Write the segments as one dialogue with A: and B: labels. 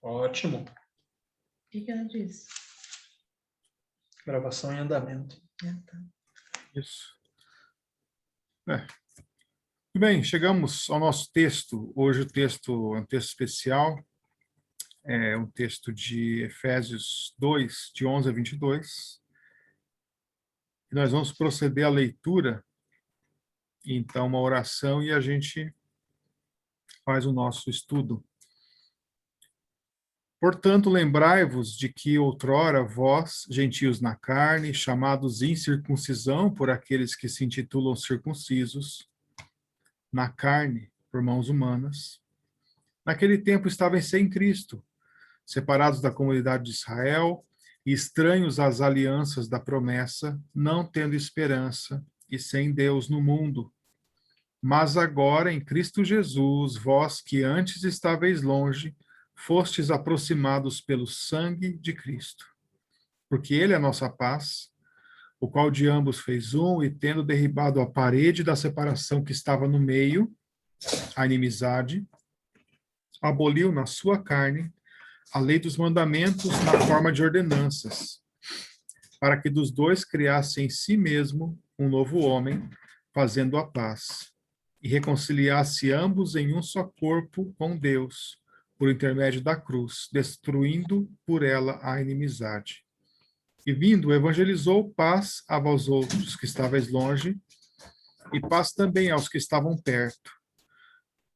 A: Ótimo.
B: O que ela disse?
A: Gravação em andamento.
B: Tá.
C: Isso. Muito bem, chegamos ao nosso texto. Hoje o texto é um texto especial, é um texto de Efésios 2, de 11 a 22. E nós vamos proceder à leitura, então uma oração e a gente faz o nosso estudo. Portanto, lembrai-vos de que outrora vós, gentios na carne, chamados incircuncisão por aqueles que se intitulam circuncisos, na carne, por mãos humanas, naquele tempo estavam sem Cristo, separados da comunidade de Israel e estranhos às alianças da promessa, não tendo esperança e sem Deus no mundo. Mas agora, em Cristo Jesus, vós que antes estáveis longe, fostes aproximados pelo sangue de Cristo. Porque ele é a nossa paz, o qual de ambos fez um, e tendo derribado a parede da separação que estava no meio, a inimizade, aboliu na sua carne a lei dos mandamentos na forma de ordenanças, para que dos dois criasse em si mesmo um novo homem, fazendo a paz, e reconciliasse ambos em um só corpo com Deus, por intermédio da cruz, destruindo por ela a inimizade. E vindo, evangelizou paz a vós outros que estáveis longe, e paz também aos que estavam perto,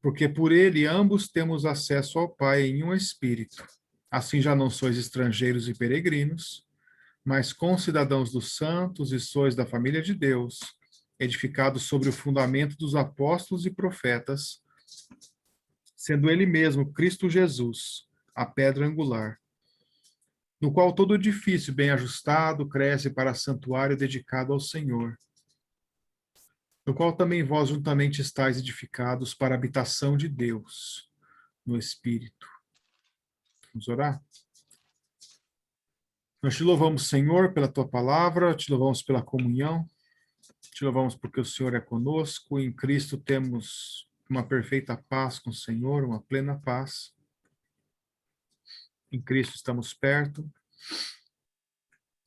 C: porque por ele ambos temos acesso ao Pai em um Espírito. Assim já não sois estrangeiros e peregrinos, mas concidadãos dos santos e sois da família de Deus, edificados sobre o fundamento dos apóstolos e profetas, sendo ele mesmo, Cristo Jesus, a pedra angular, no qual todo edifício bem ajustado cresce para santuário dedicado ao Senhor, no qual também vós juntamente estáis edificados para a habitação de Deus, no Espírito. Vamos orar? Nós te louvamos, Senhor, pela tua palavra, te louvamos pela comunhão, te louvamos porque o Senhor é conosco, em Cristo temos uma perfeita paz com o Senhor, uma plena paz. Em Cristo estamos perto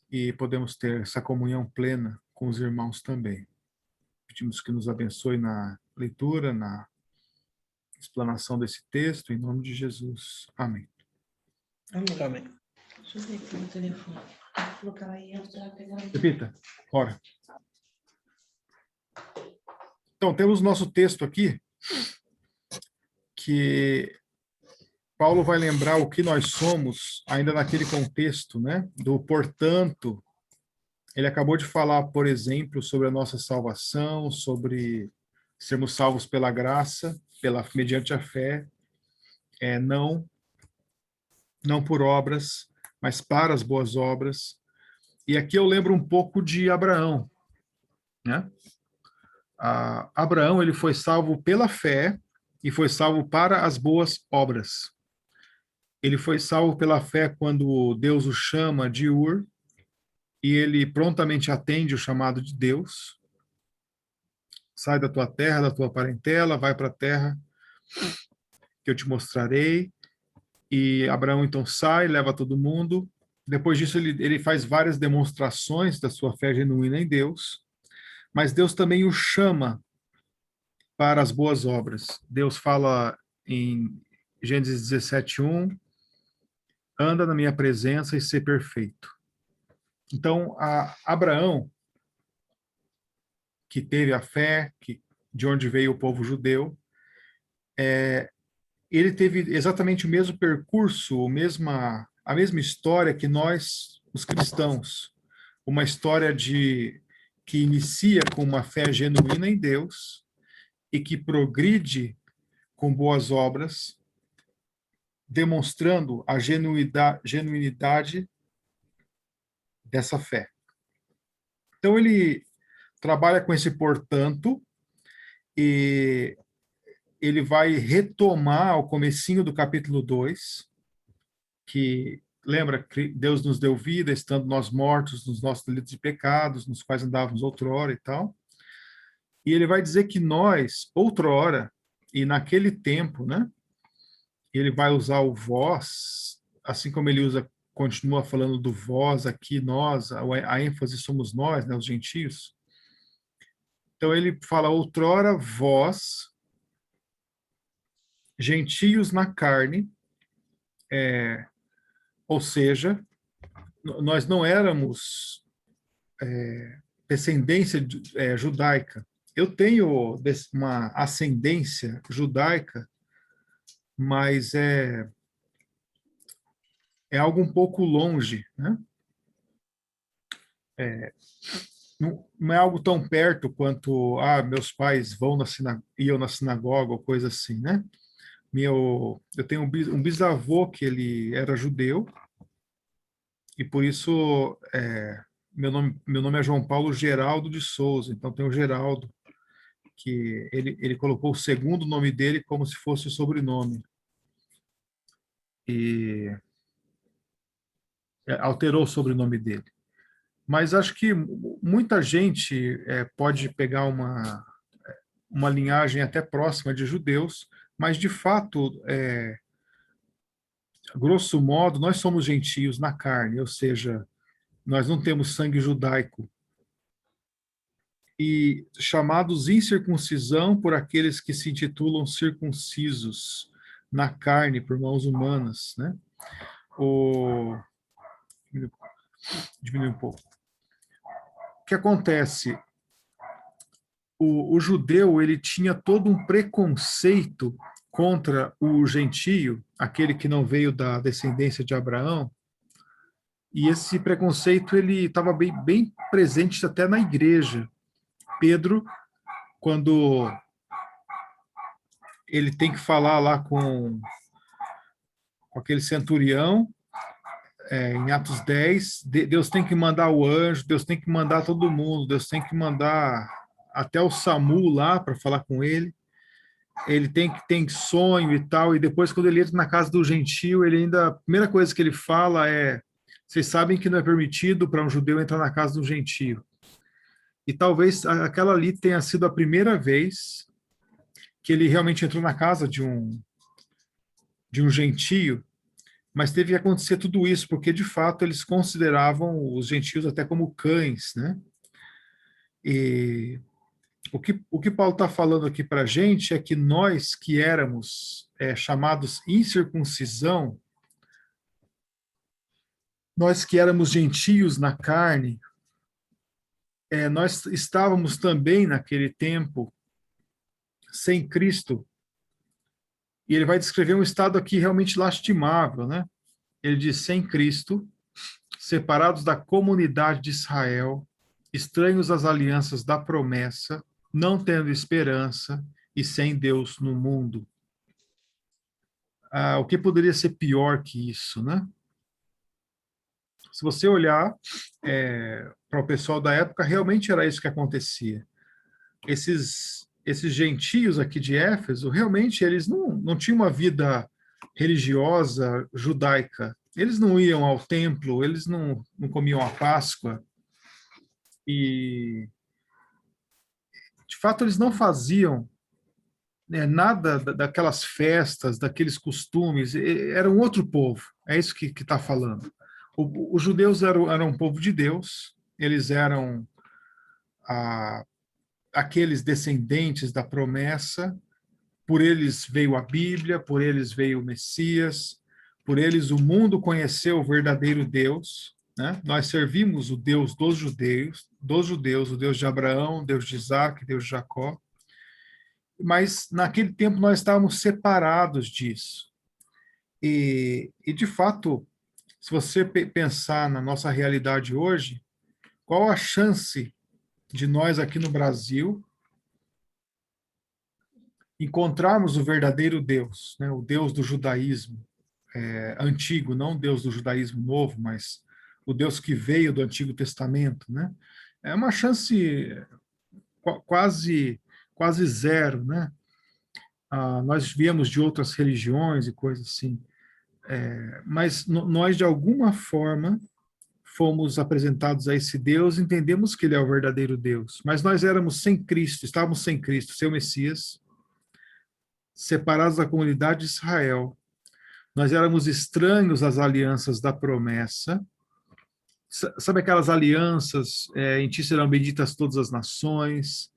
C: e podemos ter essa comunhão plena com os irmãos também. Pedimos que nos abençoe na leitura, na explanação desse texto, em nome de Jesus. Amém.
A: Amém.
B: Deixa eu ver aqui no telefone. Vou colocar ela aí para pegar.
C: Repita. Ora. Então, temos nosso texto aqui, que Paulo vai lembrar o que nós somos, ainda naquele contexto, né? Do portanto. Ele acabou de falar, por exemplo, sobre a nossa salvação, sobre sermos salvos pela graça, mediante a fé, não por obras, mas para as boas obras. E aqui eu lembro um pouco de Abraão, né? Abraão, ele foi salvo pela fé e foi salvo para as boas obras. Ele foi salvo pela fé quando Deus o chama de Ur, e ele prontamente atende o chamado de Deus. Sai da tua terra, da tua parentela, vai para a terra que eu te mostrarei. E Abraão então sai, leva todo mundo. Depois disso ele faz várias demonstrações da sua fé genuína em Deus, mas Deus também o chama para as boas obras. Deus fala em Gênesis 17:1, anda na minha presença e ser perfeito. Então, Abraão, que teve a fé, de onde veio o povo judeu, ele teve exatamente o mesmo percurso, a mesma história que nós, os cristãos. Uma história que inicia com uma fé genuína em Deus e que progride com boas obras, demonstrando a genuinidade dessa fé. Então, ele trabalha com esse portanto, e ele vai retomar o comecinho do capítulo 2, que lembra que Deus nos deu vida, estando nós mortos nos nossos delitos e pecados, nos quais andávamos outrora e tal. E ele vai dizer que nós, outrora, e naquele tempo, né, ele vai usar o vós, assim como ele continua falando do vós aqui, nós, a ênfase somos nós, né, os gentios. Então ele fala, outrora vós, gentios na carne, ou seja, nós não éramos descendência judaica. Eu tenho uma ascendência judaica, mas é algo um pouco longe, né? Não é algo tão perto quanto meus pais iam na sinagoga ou coisa assim, né? Eu tenho um bisavô que ele era judeu e por isso meu nome é João Paulo Geraldo de Souza, então tem o Geraldo, que ele colocou o segundo nome dele como se fosse o sobrenome. E alterou o sobrenome dele. Mas acho que muita gente pode pegar uma linhagem até próxima de judeus, mas de fato, grosso modo, nós somos gentios na carne, ou seja, nós não temos sangue judaico. E chamados incircuncisão por aqueles que se intitulam circuncisos na carne por mãos humanas, né? Diminui um pouco. O que acontece? O judeu ele tinha todo um preconceito contra o gentio, aquele que não veio da descendência de Abraão, e esse preconceito ele estava bem presente até na igreja. Pedro, quando ele tem que falar lá com aquele centurião, em Atos 10, Deus tem que mandar o anjo, Deus tem que mandar todo mundo, Deus tem que mandar até o SAMU lá para falar com ele. Ele tem sonho e tal, e depois quando ele entra na casa do gentio, a primeira coisa que ele fala é: vocês sabem que não é permitido para um judeu entrar na casa do gentio. E talvez aquela ali tenha sido a primeira vez que ele realmente entrou na casa de um gentio, mas teve que acontecer tudo isso, porque de fato eles consideravam os gentios até como cães, né? E o que Paulo está falando aqui para a gente é que nós que éramos chamados incircuncisão, nós que éramos gentios na carne, nós estávamos também naquele tempo sem Cristo. E ele vai descrever um estado aqui realmente lastimável, né? Ele diz: sem Cristo, separados da comunidade de Israel, estranhos às alianças da promessa, não tendo esperança e sem Deus no mundo. O que poderia ser pior que isso, né? Se você olhar para o pessoal da época, realmente era isso que acontecia. Esses gentios aqui de Éfeso, realmente eles não tinham uma vida religiosa judaica. Eles não iam ao templo, eles não comiam a Páscoa. E, de fato, eles não faziam nada daquelas festas, daqueles costumes. Era um outro povo, é isso que está falando. Os judeus eram um povo de Deus, eles eram aqueles descendentes da promessa, por eles veio a Bíblia, por eles veio o Messias, por eles o mundo conheceu o verdadeiro Deus, né? Nós servimos o Deus dos judeus, o Deus de Abraão, o Deus de Isaac, o Deus de Jacó, mas naquele tempo nós estávamos separados disso. E de fato, se você pensar na nossa realidade hoje, qual a chance de nós aqui no Brasil encontrarmos o verdadeiro Deus, né? O Deus do judaísmo antigo, não o Deus do judaísmo novo, mas o Deus que veio do Antigo Testamento, né? É uma chance quase zero, né? Nós viemos de outras religiões e coisas assim, mas nós de alguma forma fomos apresentados a esse Deus, entendemos que ele é o verdadeiro Deus, mas nós éramos sem Cristo, estávamos sem Cristo, seu Messias, separados da comunidade de Israel, nós éramos estranhos às alianças da promessa. Sabe aquelas alianças, em ti serão benditas todas as nações,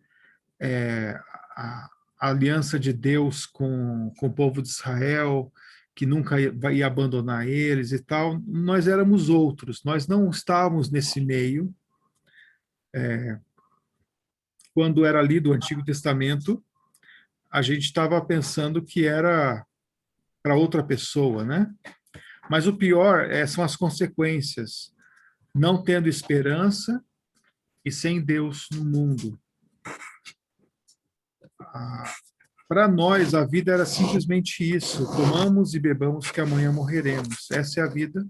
C: a aliança de Deus com o povo de Israel, que nunca ia abandonar eles e tal. Nós éramos outros, nós não estávamos nesse meio. Quando era lido o Antigo Testamento, a gente estava pensando que era para outra pessoa, né? Mas o pior são as consequências. Não tendo esperança e sem Deus no mundo. Para nós, a vida era simplesmente isso: comamos e bebamos, que amanhã morreremos. Essa é a vida.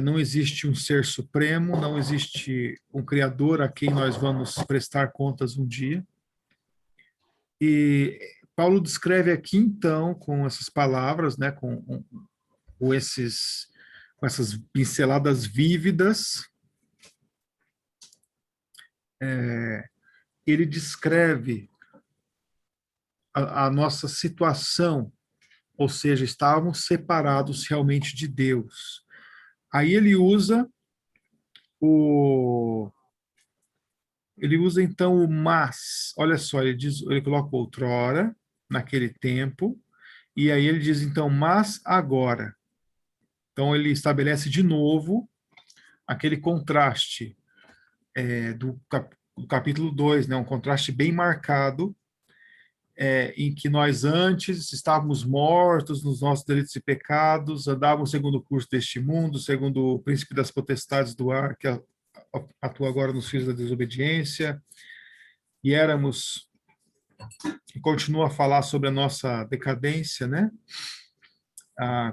C: Não existe um ser supremo, não existe um Criador a quem nós vamos prestar contas um dia. E Paulo descreve aqui, então, com essas palavras, né, com essas pinceladas vívidas, ele descreve a nossa situação, ou seja, estávamos separados realmente de Deus. Aí ele usa então o mas. Olha só, ele coloca outrora, naquele tempo, e aí ele diz então, mas agora. Então ele estabelece de novo aquele contraste do capítulo 2, né, um contraste bem marcado, em que nós antes estávamos mortos nos nossos delitos e pecados, andávamos segundo o curso deste mundo, segundo o príncipe das potestades do ar, que atua agora nos filhos da desobediência, e continua a falar sobre a nossa decadência, né?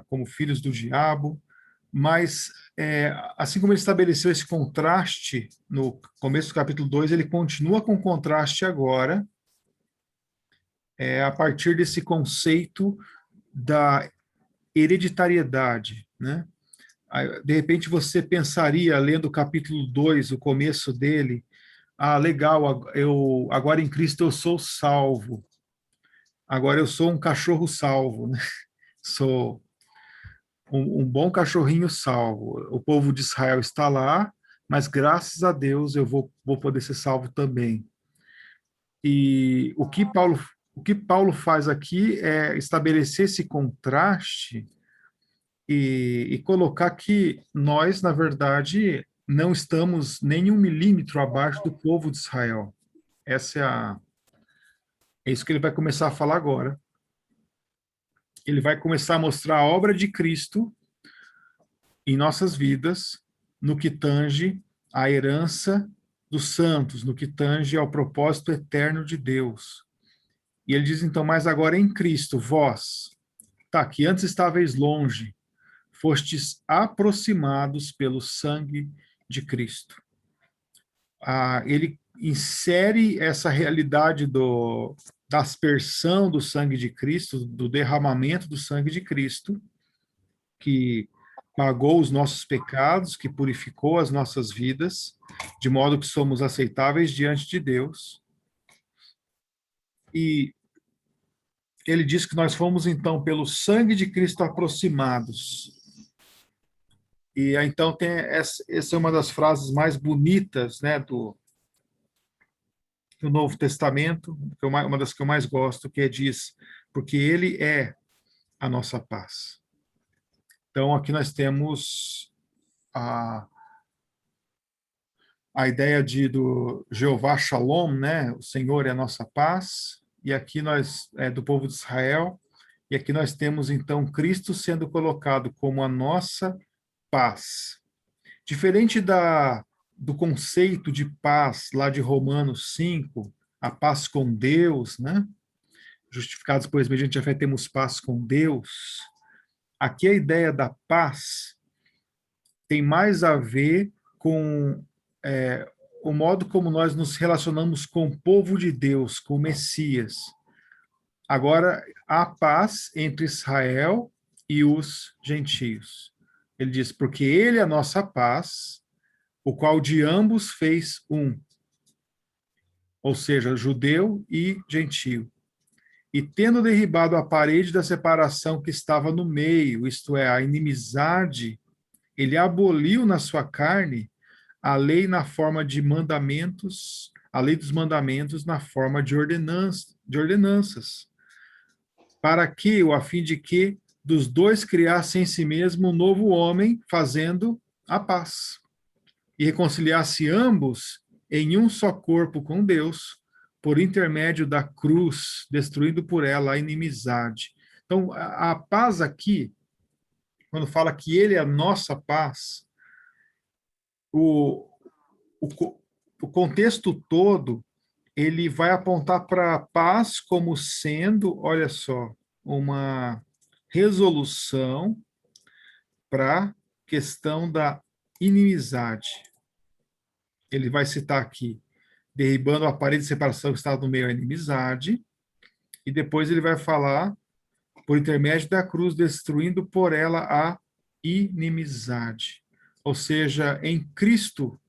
C: Como filhos do diabo, mas assim como ele estabeleceu esse contraste no começo do capítulo 2, ele continua com contraste agora, a partir desse conceito da hereditariedade, né? De repente você pensaria, lendo o capítulo 2, o começo dele, legal, agora em Cristo eu sou salvo, agora eu sou um cachorro salvo, né? Sou um bom cachorrinho salvo. O povo de Israel está lá, mas graças a Deus eu vou poder ser salvo também. E o que Paulo faz aqui é estabelecer esse contraste e colocar que nós, na verdade, não estamos nem 1 milímetro abaixo do povo de Israel. É isso que ele vai começar a falar agora. Ele vai começar a mostrar a obra de Cristo em nossas vidas, no que tange à herança dos santos, no que tange ao propósito eterno de Deus. E ele diz então, mas agora em Cristo, vós, que antes estáveis longe, fostes aproximados pelo sangue de Cristo. Ele insere essa realidade da aspersão do sangue de Cristo, do derramamento do sangue de Cristo, que pagou os nossos pecados, que purificou as nossas vidas, de modo que somos aceitáveis diante de Deus. E ele diz que nós fomos, então, pelo sangue de Cristo aproximados. E então essa é uma das frases mais bonitas, né, do Novo Testamento, uma das que eu mais gosto, que diz, porque ele é a nossa paz. Então, aqui nós temos a ideia do Jeová Shalom, né? O Senhor é a nossa paz, e aqui nós, do povo de Israel, e aqui nós temos, então, Cristo sendo colocado como a nossa paz. Diferente do conceito de paz lá de Romanos 5, a paz com Deus, né? Justificados, pois, mediante a fé, temos paz com Deus. Aqui a ideia da paz tem mais a ver com o modo como nós nos relacionamos com o povo de Deus, com o Messias. Agora, há paz entre Israel e os gentios. Ele diz, porque ele é a nossa paz, o qual de ambos fez um. Ou seja, judeu e gentio. E tendo derribado a parede da separação que estava no meio, isto é, a inimizade, ele aboliu na sua carne a lei na forma de mandamentos, a lei dos mandamentos na forma de ordenanças, para que, a fim de que dos dois criasse em si mesmo um novo homem, fazendo a paz, e reconciliasse ambos em um só corpo com Deus, por intermédio da cruz, destruindo por ela a inimizade. Então, a paz aqui, quando fala que ele é a nossa paz, o, o contexto todo, ele vai apontar para a paz como sendo, olha só, uma resolução para a questão da inimizade. Ele vai citar aqui, derribando a parede de separação que estava no meio da inimizade, e depois ele vai falar, por intermédio da cruz, destruindo por ela a inimizade. Ou seja, em Cristo,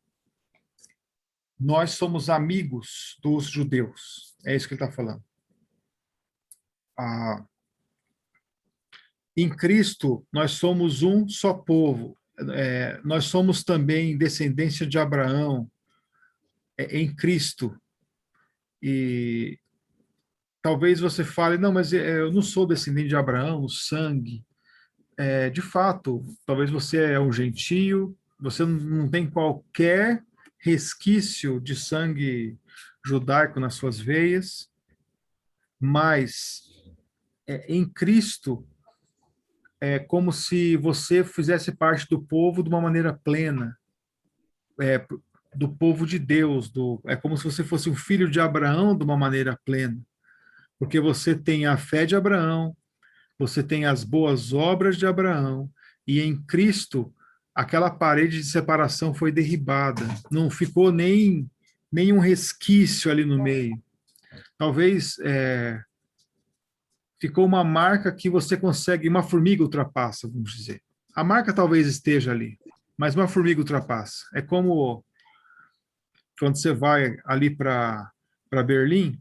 C: nós somos amigos dos judeus. É isso que ele está falando. Em Cristo, nós somos um só povo. Nós somos também descendência de Abraão, em Cristo. E talvez você fale, não, mas eu não sou descendente de Abraão, no sangue. De fato, talvez você é um gentio, você não tem qualquer resquício de sangue judaico nas suas veias, mas em Cristo é como se você fizesse parte do povo de uma maneira plena, do povo de Deus, é como se você fosse um filho de Abraão de uma maneira plena, porque você tem a fé de Abraão, você tem as boas obras de Abraão, e em Cristo aquela parede de separação foi derribada, não ficou nem um resquício ali no meio. Talvez ficou uma marca que você consegue, uma formiga ultrapassa, vamos dizer. A marca talvez esteja ali, mas uma formiga ultrapassa. É como quando você vai ali para Berlim,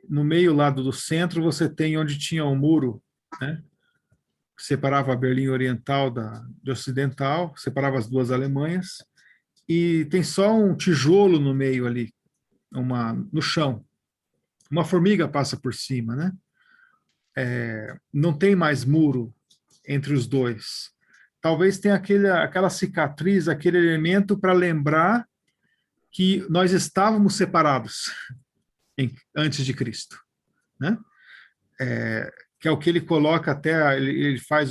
C: no meio lá do centro você tem onde tinha um muro, né, que separava a Berlim Oriental de Ocidental, separava as duas Alemanhas, e tem só um tijolo no meio ali, no chão. Uma formiga passa por cima, né? Não tem mais muro entre os dois. Talvez tenha aquela cicatriz, aquele elemento para lembrar que nós estávamos separados antes de Cristo, né? Que é o que ele coloca até, ele faz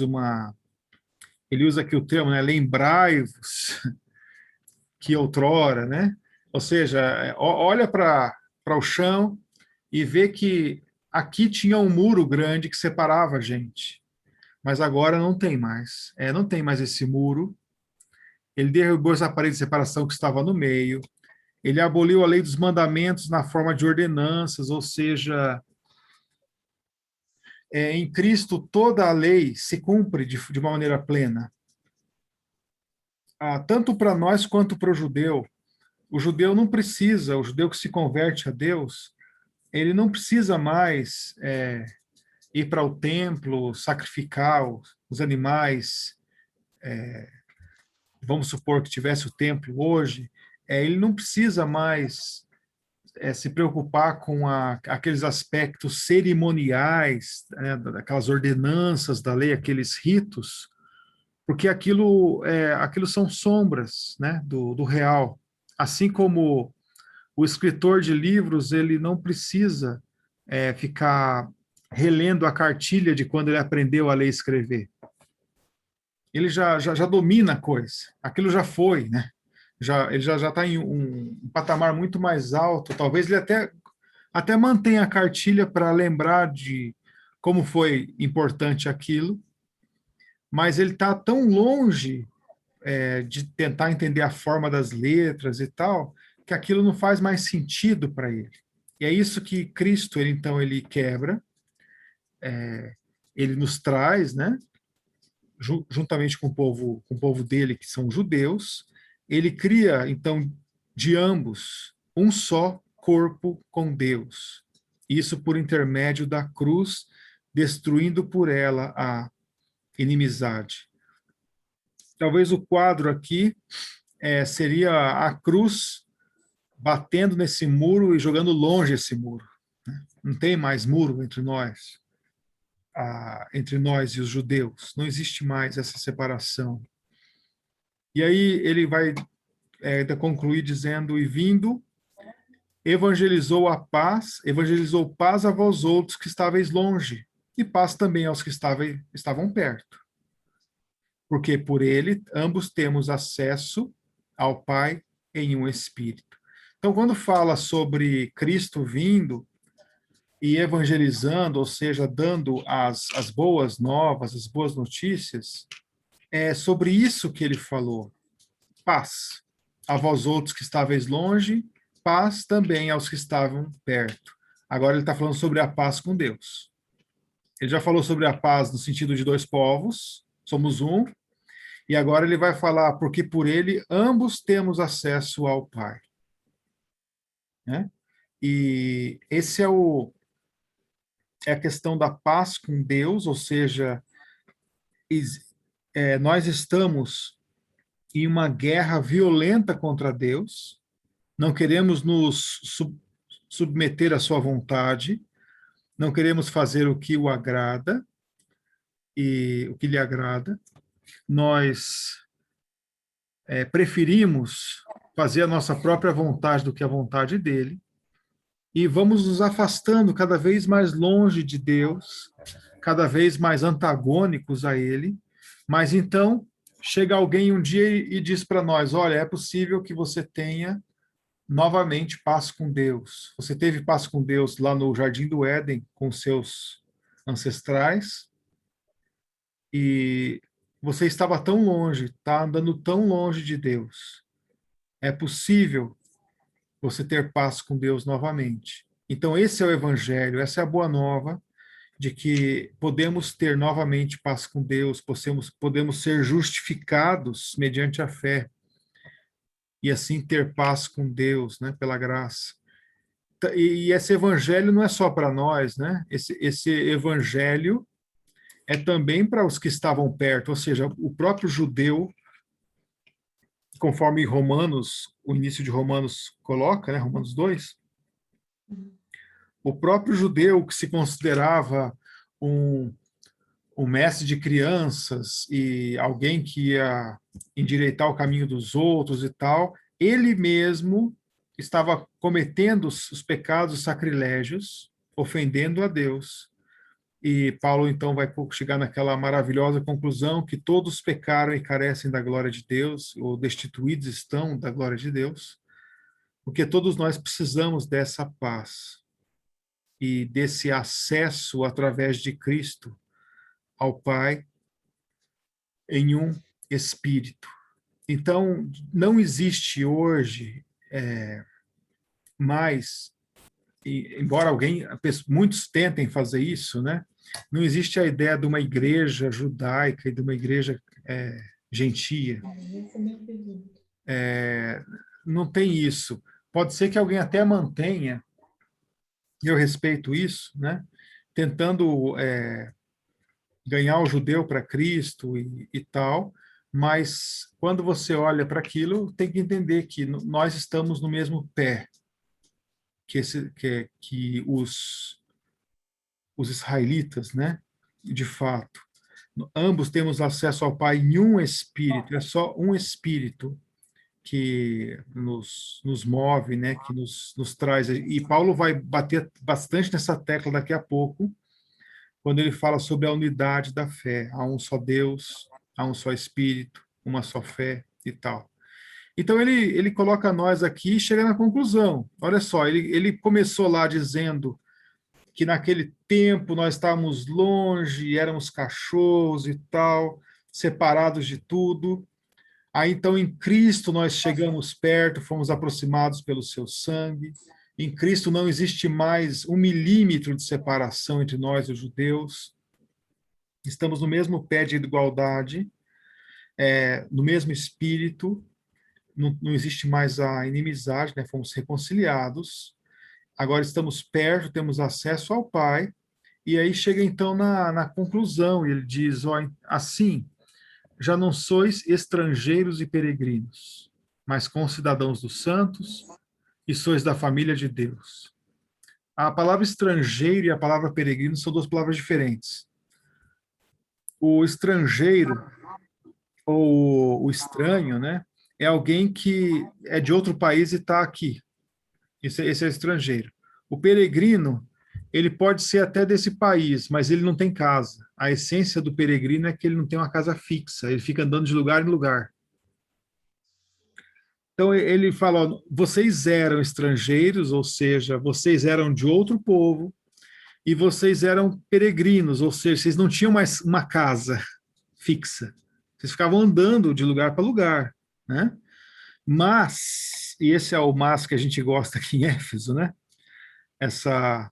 C: ele usa aqui o termo, né? Lembrai-vos que outrora, né? Ou seja, olha para o chão e vê que aqui tinha um muro grande que separava a gente, mas agora não tem mais. Não tem mais esse muro. Ele derrubou essa parede de separação que estava no meio. Ele aboliu a lei dos mandamentos na forma de ordenanças, ou seja, em Cristo toda a lei se cumpre de uma maneira plena. Tanto para nós quanto para o judeu. O judeu não precisa, o judeu que se converte a Deus, ele não precisa mais ir para o templo, sacrificar os animais. Vamos supor que tivesse o templo hoje, ele não precisa mais se preocupar com aqueles aspectos cerimoniais, né, aquelas ordenanças da lei, aqueles ritos, porque aquilo são sombras, né, do real. Assim como o escritor de livros, ele não precisa ficar relendo a cartilha de quando ele aprendeu a ler e escrever. Ele já domina a coisa, aquilo já foi, né? Ele já está em um patamar muito mais alto, talvez ele até mantenha a cartilha para lembrar de como foi importante aquilo, mas ele está tão longe de tentar entender a forma das letras e tal, que aquilo não faz mais sentido para ele. E é isso que Cristo, então, ele quebra, ele nos traz, né, juntamente com o povo dele, que são os judeus, ele cria, então, de ambos, um só corpo com Deus. isso por intermédio da cruz, destruindo por ela a inimizade. Talvez o quadro aqui seria a cruz batendo nesse muro e jogando longe esse muro. Não tem mais muro entre nós e os judeus. Não existe mais essa separação. E aí ele vai concluir dizendo, e vindo, evangelizou paz a vós outros que estáveis longe, e paz também aos que estavam perto. Porque por ele ambos temos acesso ao Pai em um Espírito. Então, quando fala sobre Cristo vindo e evangelizando, ou seja, dando as boas novas, as boas notícias, é sobre isso que ele falou. Paz a vós outros que estáveis longe, paz também aos que estavam perto. Agora ele está falando sobre a paz com Deus. Ele já falou sobre a paz no sentido de dois povos, somos um, e agora ele vai falar, porque por ele ambos temos acesso ao Pai. Né? E esse é a questão da paz com Deus, ou seja, nós estamos em uma guerra violenta contra Deus, não queremos nos submeter à sua vontade, não queremos fazer o que o agrada e o que lhe agrada. Nós preferimos fazer a nossa própria vontade do que a vontade dele, e vamos nos afastando cada vez mais longe de Deus, cada vez mais antagônicos a ele, mas então chega alguém um dia e diz para nós, olha, é possível que você tenha novamente paz com Deus. Você teve paz com Deus lá no Jardim do Éden, com seus ancestrais, e você estava tão longe, está andando tão longe de Deus. É possível você ter paz com Deus novamente. Então, esse é o Evangelho, essa é a boa nova, de que podemos ter novamente paz com Deus, podemos ser justificados mediante a fé, e assim ter paz com Deus, né, pela graça. E esse Evangelho não é só para nós, né? Esse Evangelho é também para os que estavam perto, ou seja, o próprio judeu, conforme Romanos, o início de Romanos coloca, né, Romanos 2, o próprio judeu que se considerava um mestre de crianças e alguém que ia endireitar o caminho dos outros e tal, ele mesmo estava cometendo os pecados, os sacrilégios, ofendendo a Deus. E Paulo, então, vai chegar naquela maravilhosa conclusão que todos pecaram e carecem da glória de Deus, ou destituídos estão da glória de Deus, porque todos nós precisamos dessa paz e desse acesso através de Cristo ao Pai em um Espírito. Então, não existe hoje mais, embora muitos tentem fazer isso, né? Não existe a ideia de uma igreja judaica e de uma igreja gentia. Não tem isso. Pode ser que alguém até mantenha, e eu respeito isso, né? Tentando ganhar o judeu para Cristo e tal, mas quando você olha para aquilo, tem que entender que nós estamos no mesmo pé que os israelitas, né? De fato. Ambos temos acesso ao Pai em um Espírito, é só um Espírito que nos move, né? Que nos traz. E Paulo vai bater bastante nessa tecla daqui a pouco, quando ele fala sobre a unidade da fé. Há um só Deus, há um só Espírito, uma só fé e tal. Então, ele coloca nós aqui e chega na conclusão. Olha só, ele começou lá dizendo que naquele tempo nós estávamos longe, éramos cachorros e tal, separados de tudo. Aí, então, em Cristo nós chegamos perto, fomos aproximados pelo seu sangue. Em Cristo não existe mais 1 milímetro de separação entre nós e os judeus. Estamos no mesmo pé de igualdade, no mesmo espírito. Não existe mais a inimizade, né? Fomos reconciliados. agora estamos perto, temos acesso ao Pai, e aí chega então na conclusão, ele diz, ó, assim, já não sois estrangeiros e peregrinos, mas concidadãos dos santos, e sois da família de Deus. A palavra estrangeiro e a palavra peregrino são duas palavras diferentes. O estrangeiro, ou o estranho, né, é alguém que é de outro país e está aqui. Esse é o estrangeiro. O peregrino, ele pode ser até desse país, mas ele não tem casa. A essência do peregrino é que ele não tem uma casa fixa, ele fica andando de lugar em lugar. Então ele fala, ó, vocês eram estrangeiros, ou seja, vocês eram de outro povo, e vocês eram peregrinos, ou seja, vocês não tinham mais uma casa fixa. Vocês ficavam andando de lugar para lugar, né? Mas, e esse é o mas que a gente gosta aqui em Éfeso, né? Essa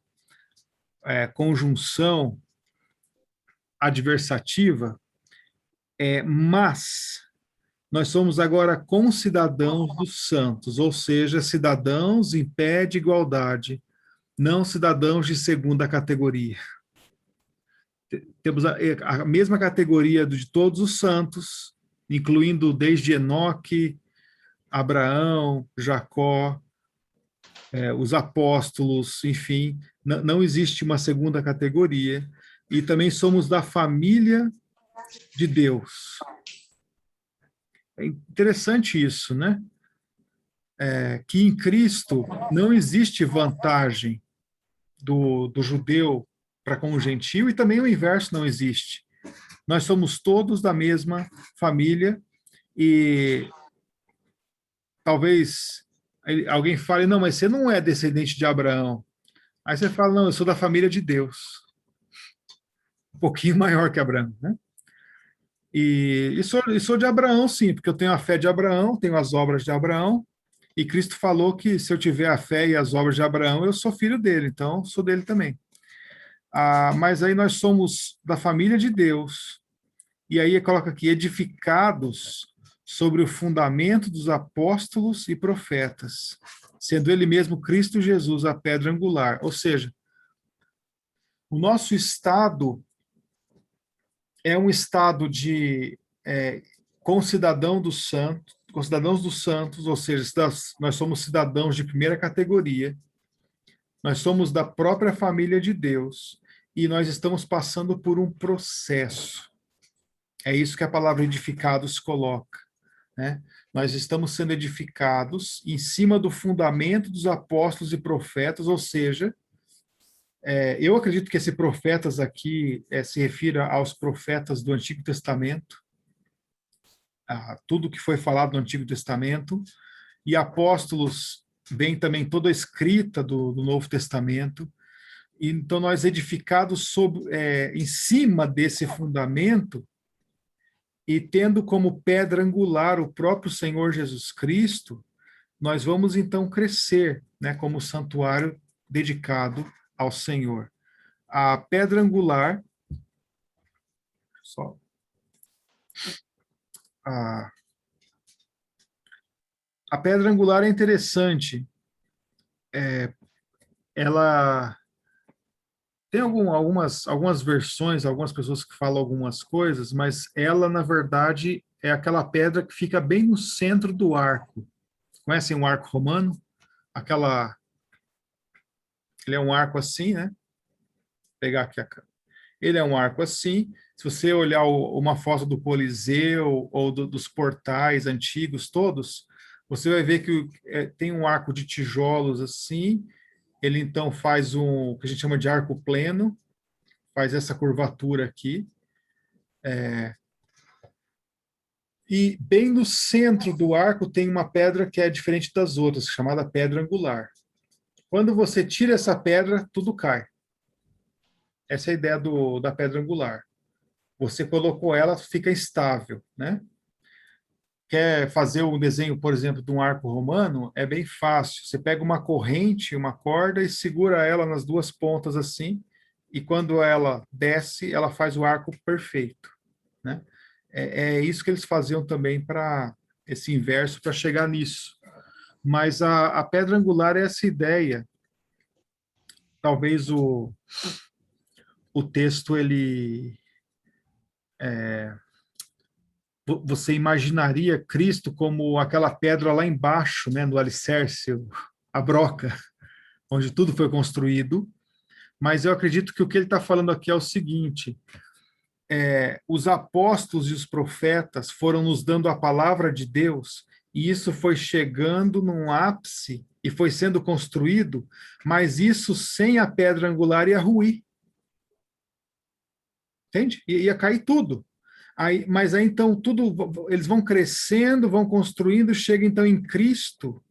C: conjunção adversativa, mas nós somos agora concidadãos dos santos, ou seja, cidadãos em pé de igualdade, não cidadãos de segunda categoria. Temos a mesma categoria de todos os santos, incluindo desde Enoque, Abraão, Jacó, os apóstolos, enfim, não existe uma segunda categoria, e também somos da família de Deus. É interessante isso, né? Que em Cristo não existe vantagem do judeu para com o gentil, e também o inverso não existe. Nós somos todos da mesma família, e talvez alguém fale, não, mas você não é descendente de Abraão. Aí você fala, não, eu sou da família de Deus. Um pouquinho maior que Abraão, né? E sou de Abraão, sim, porque eu tenho a fé de Abraão, tenho as obras de Abraão, e Cristo falou que se eu tiver a fé e as obras de Abraão, eu sou filho dele, então sou dele também. Mas aí nós somos da família de Deus, e aí coloca aqui, edificados sobre o fundamento dos apóstolos e profetas, sendo ele mesmo Cristo Jesus a pedra angular. Ou seja, o nosso estado é um estado de concidadão dos santos, concidadãos dos santos, ou seja, nós somos cidadãos de primeira categoria, nós somos da própria família de Deus, e nós estamos passando por um processo. É isso que a palavra edificados coloca, né? Nós estamos sendo edificados em cima do fundamento dos apóstolos e profetas, ou seja, eu acredito que esse profetas aqui se refira aos profetas do Antigo Testamento, a tudo que foi falado no Antigo Testamento, e apóstolos vem também toda a escrita do Novo Testamento. Então nós edificados em cima desse fundamento, e tendo como pedra angular o próprio Senhor Jesus Cristo, nós vamos então crescer, né, como santuário dedicado ao Senhor. A pedra angular, só, a pedra angular é interessante. Ela tem algumas versões, algumas pessoas que falam algumas coisas, mas ela, na verdade, é aquela pedra que fica bem no centro do arco. Conhecem um arco romano? Ele é um arco assim, né? Vou pegar aqui a câmera. Ele é um arco assim. Se você olhar uma foto do Coliseu ou dos portais antigos todos, você vai ver que tem um arco de tijolos assim. Ele então faz o que a gente chama de arco pleno, faz essa curvatura aqui. E bem no centro do arco tem uma pedra que é diferente das outras, chamada pedra angular. Quando você tira essa pedra, tudo cai. Essa é a ideia da pedra angular. Você colocou ela, fica estável, né? Quer fazer um desenho, por exemplo, de um arco romano? É bem fácil. Você pega uma corrente, uma corda e segura ela nas duas pontas assim, e quando ela desce, ela faz o arco perfeito, né? É isso que eles faziam também para esse inverso, para chegar nisso. Mas a pedra angular é essa ideia talvez o texto, você imaginaria Cristo como aquela pedra lá embaixo, né, no alicerce, a broca, onde tudo foi construído, mas eu acredito que o que ele está falando aqui é o seguinte: os apóstolos e os profetas foram nos dando a palavra de Deus, e isso foi chegando num ápice e foi sendo construído, mas isso sem a pedra angular ia ruir. Entende? Ia cair tudo. Mas aí então eles vão crescendo, vão construindo, chega então em Cristo,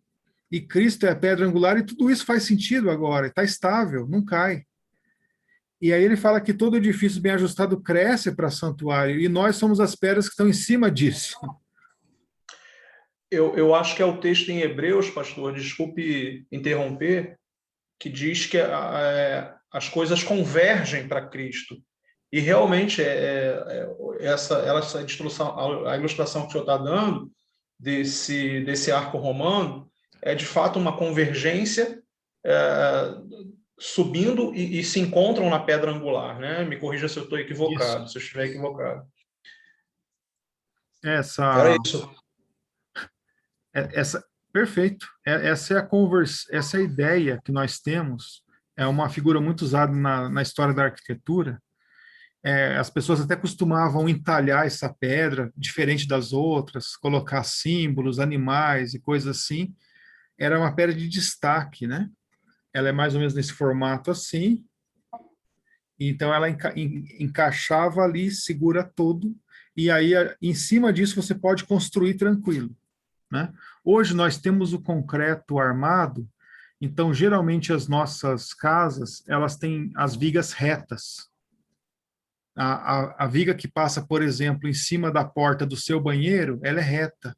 C: e Cristo é a pedra angular, e tudo isso faz sentido agora, está estável, não cai. E aí ele fala que todo edifício bem ajustado cresce para santuário, e nós somos as pedras que estão em cima disso.
D: Eu acho que é o texto em Hebreus, pastor, desculpe interromper, que diz que as coisas convergem para Cristo. E realmente essa ilustração, a ilustração que o senhor está dando desse arco romano é de fato uma convergência subindo e se encontram na pedra angular, né? Me corrija se eu estou equivocado,
C: Isso.
D: se eu estiver equivocado.
C: Era isso. Perfeito. Essa é essa é a ideia que nós temos. É uma figura muito usada na história da arquitetura. As pessoas até costumavam entalhar essa pedra, diferente das outras, colocar símbolos, animais e coisas assim. Era uma pedra de destaque, né? Ela é mais ou menos nesse formato assim. Então, ela encaixava ali, segura tudo, e aí, em cima disso, você pode construir tranquilo, né? Hoje, nós temos o concreto armado, então, geralmente, as nossas casas, elas têm as vigas retas. A viga que passa, por exemplo, em cima da porta do seu banheiro, ela é reta,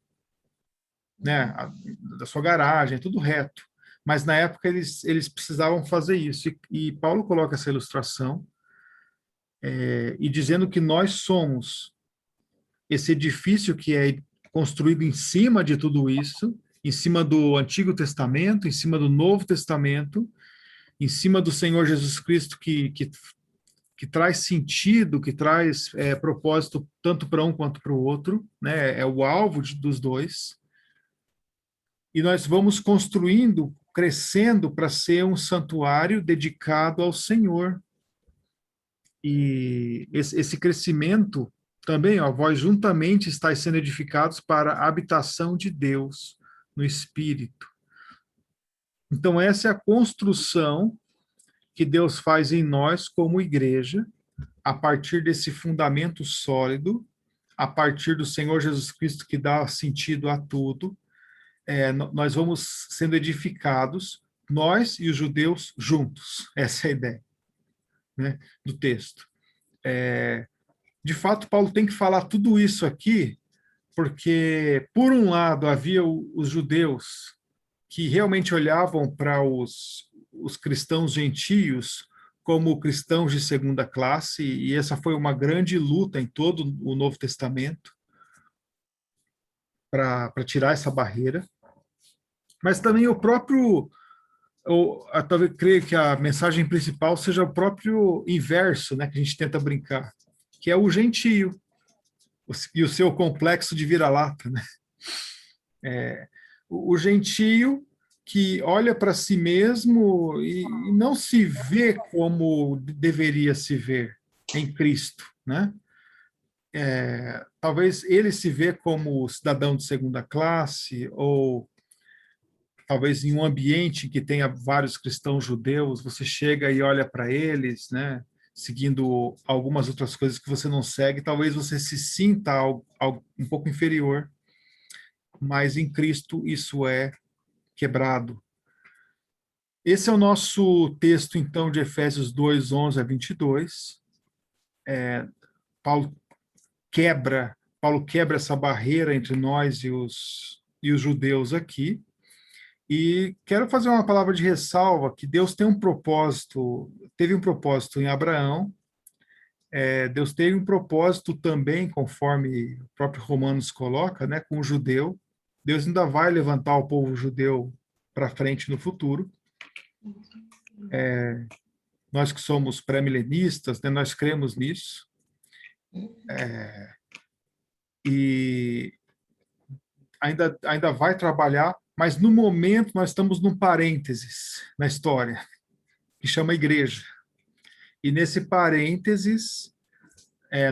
C: né? Da sua garagem, é tudo reto. Mas, na época, eles precisavam fazer isso. E Paulo coloca essa ilustração, e dizendo que nós somos esse edifício que é construído em cima de tudo isso, em cima do Antigo Testamento, em cima do Novo Testamento, em cima do Senhor Jesus Cristo, que traz sentido, que traz propósito tanto para um quanto para o outro, né? É o alvo dos dois. E nós vamos construindo, crescendo para ser um santuário dedicado ao Senhor. E esse crescimento também, ó, vós juntamente estáis sendo edificados para a habitação de Deus no Espírito. Então, essa é a construção que Deus faz em nós como igreja, a partir desse fundamento sólido, a partir do Senhor Jesus Cristo que dá sentido a tudo. Nós vamos sendo edificados, nós e os judeus juntos. Essa é a ideia, né, do texto. De fato, Paulo tem que falar tudo isso aqui, porque, por um lado, havia os judeus que realmente olhavam para os cristãos gentios como cristãos de segunda classe, e essa foi uma grande luta em todo o Novo Testamento para tirar essa barreira. Mas também o próprio, eu talvez creio que a mensagem principal seja o próprio inverso, né, que a gente tenta brincar, que é o gentio e o seu complexo de vira-lata, né? O gentio que olha para si mesmo e não se vê como deveria se ver em Cristo, né? Talvez ele se vê como cidadão de segunda classe, ou talvez em um ambiente que tenha vários cristãos judeus, você chega e olha para eles, né, seguindo algumas outras coisas que você não segue, talvez você se sinta um pouco inferior, mas em Cristo isso é quebrado. Esse é o nosso texto, então, de Efésios 2, 11 a 22. Paulo quebra essa barreira entre nós e os judeus aqui. E quero fazer uma palavra de ressalva, que Deus tem um propósito, teve um propósito em Abraão, Deus teve um propósito também, conforme o próprio Romanos coloca, né, com o judeu. Deus ainda vai levantar o povo judeu para frente no futuro. nós que somos pré-milenistas, né, nós cremos nisso. E ainda vai trabalhar, mas no momento nós estamos num parênteses na história, que chama igreja. E nesse parênteses,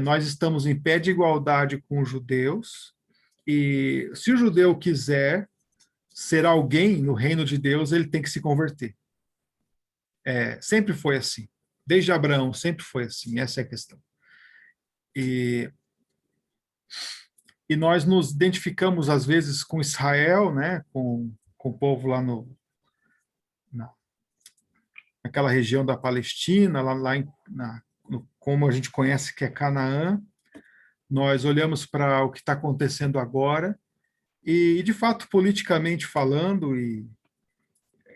C: nós estamos em pé de igualdade com os judeus, e se o judeu quiser ser alguém no reino de Deus, ele tem que se converter. Sempre foi assim. Desde Abraão, sempre foi assim. Essa é a questão. E nós nos identificamos, às vezes, com Israel, né? com o povo lá naquela região da Palestina, como a gente conhece que é Canaã. Nós olhamos para o que está acontecendo agora e, de fato, politicamente falando e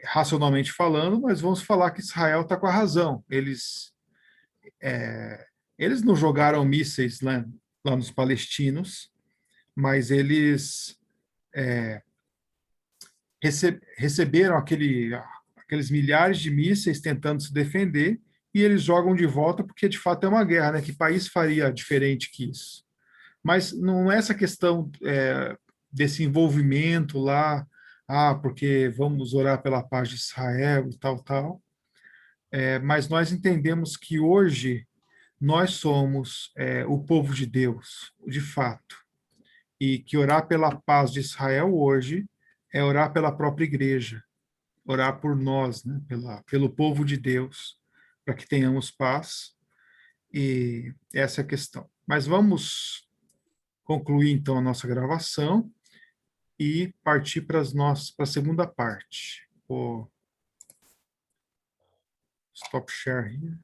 C: racionalmente falando, nós vamos falar que Israel está com a razão. Eles não jogaram mísseis lá nos palestinos, mas eles receberam aqueles milhares de mísseis tentando se defender, e eles jogam de volta porque, de fato, é uma guerra, né? Que país faria diferente que isso? Mas não é essa questão desse envolvimento lá, porque vamos orar pela paz de Israel e tal, tal. Mas nós entendemos que hoje nós somos o povo de Deus, de fato, e que orar pela paz de Israel hoje é orar pela própria igreja, orar por nós, né, pelo povo de Deus, para que tenhamos paz, e essa é a questão. Mas vamos concluir, então, a nossa gravação e partir para a segunda parte. Vou stop share here.